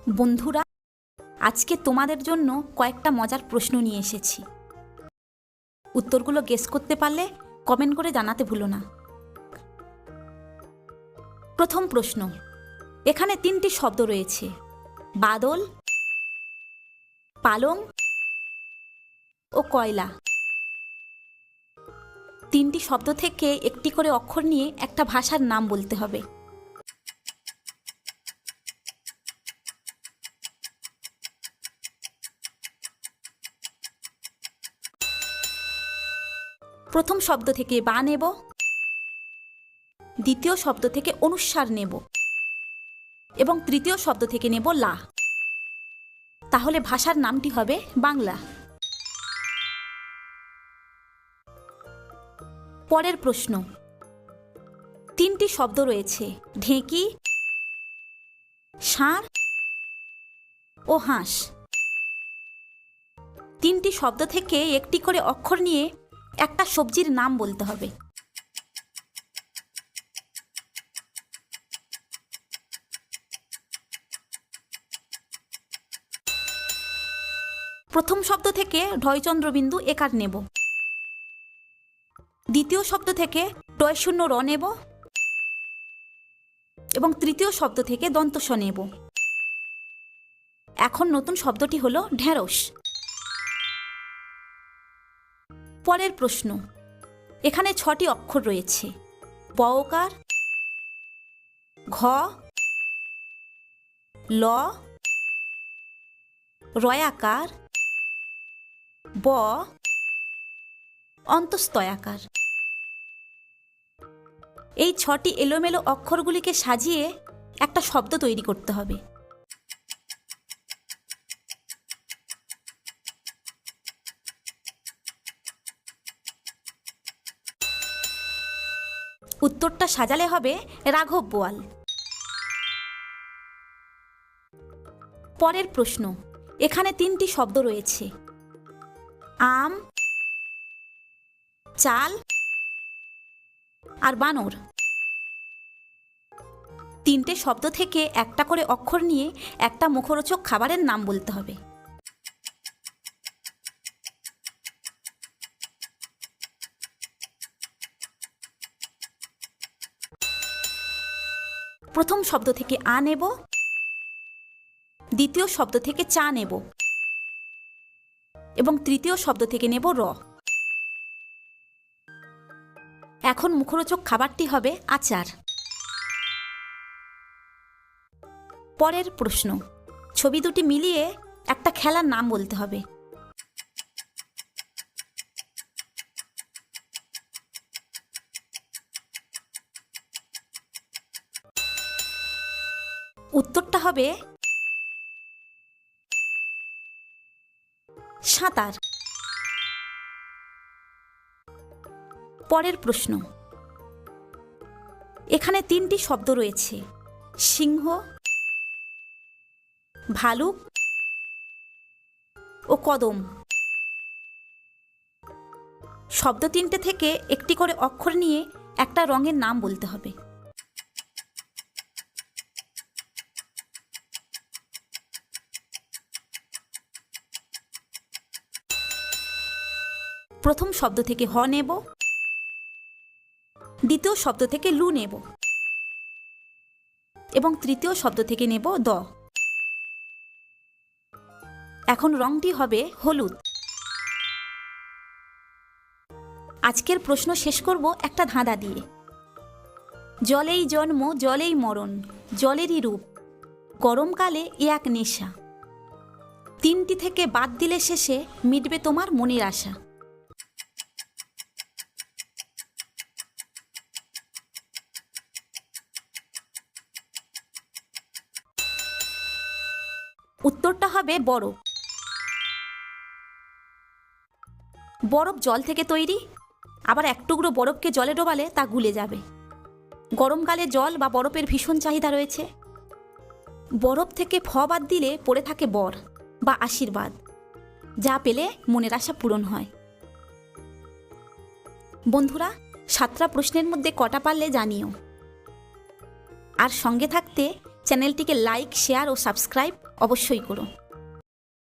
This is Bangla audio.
বন্ধুরা, আজকে তোমাদের জন্য কয়েকটা মজার প্রশ্ন নিয়ে এসেছি। উত্তরগুলো গেস করতে পারলে কমেন্ট করে জানাতে ভুলো না। প্রথম প্রশ্ন, এখানে তিনটি শব্দ রয়েছে: বাদল, পালং ও কয়লা। তিনটি শব্দ থেকে একটি করে অক্ষর নিয়ে একটা ভাষার নাম বলতে হবে। প্রথম শব্দ থেকে বা নেব, দ্বিতীয় শব্দ থেকে অনুস্বার নেব এবং তৃতীয় শব্দ থেকে নেব লা। তাহলে ভাষার নামটি হবে বাংলা। পরের প্রশ্ন, তিনটি শব্দ রয়েছে: ঢেঁকি, ষাঁড় ও হাঁস। তিনটি শব্দ থেকে একটি করে অক্ষর নিয়ে একটা সবজির নাম বলতে হবে। প্রথম শব্দ থেকে ঢয়চন্দ্রবিন্দু একার নেব, দ্বিতীয় শব্দ থেকে টয়শূন্য র নেব এবং তৃতীয় শব্দ থেকে দন্তস নেব। এখন নতুন শব্দটি হলো ঢেঁড়স। পরের প্রশ্ন, এখানে 6টি অক্ষর রয়েছে: বওকার, ঘ, ল, রয়াকার, ব, অন্তস্তয়াকার। এই 6টি এলোমেলো অক্ষরগুলিকে সাজিয়ে একটা শব্দ তৈরি করতে হবে। উত্তরটা সাজালে হবে রাঘব বোয়াল। পরের প্রশ্ন, এখানে 3টি শব্দ রয়েছে: আম, চাল আর বানর। 3টে শব্দ থেকে একটা করে অক্ষর নিয়ে একটা মুখরোচক খাবারের নাম বলতে হবে। প্রথম শব্দ থেকে আ নেব, দ্বিতীয় শব্দ থেকে চা নেব এবং তৃতীয় শব্দ থেকে নেব র। এখন মুখরোচক খাবারটি হবে আচার। পরের প্রশ্ন, ছবি দুটি মিলিয়ে একটা খেলার নাম বলতে হবে। উত্তরটা হবে সাঁতার। পরের প্রশ্ন, এখানে 3টি শব্দ রয়েছে: সিংহ, ভালুক ও কদম। শব্দ 3টে থেকে একটি করে অক্ষর নিয়ে একটা রঙের নাম বলতে হবে। প্রথম শব্দ থেকে হ নেব, দ্বিতীয় শব্দ থেকে লু নেব এবং তৃতীয় শব্দ থেকে নেব দ। এখন রংটি হবে হলুদ। আজকের প্রশ্ন শেষ করব একটা ধাঁধা দিয়ে: জলেই জন্ম জলেই মরণ, জলেরই রূপ, গরমকালে এক নেশা। 3টি থেকে বাদ দিলে শেষে মিটবে তোমার মনের আশা। উত্তরটা হবে বরফ। বরফ জল থেকে তৈরি, আবার এক টুকরো বরফকে জলে ডোবালে তা গুলে যাবে। গরমকালে জল বা বরফের ভীষণ চাহিদা রয়েছে। বরফ থেকে ফ বাদ দিলে পড়ে থাকে বর বা আশীর্বাদ, যা পেলে মনের আশা পূরণ হয়। বন্ধুরা, 7টা প্রশ্নের মধ্যে কটা পারলে জানিও। আর সঙ্গে থাকতে চ্যানেলটিকে লাইক, শেয়ার ও সাবস্ক্রাইব অবশ্যই করো।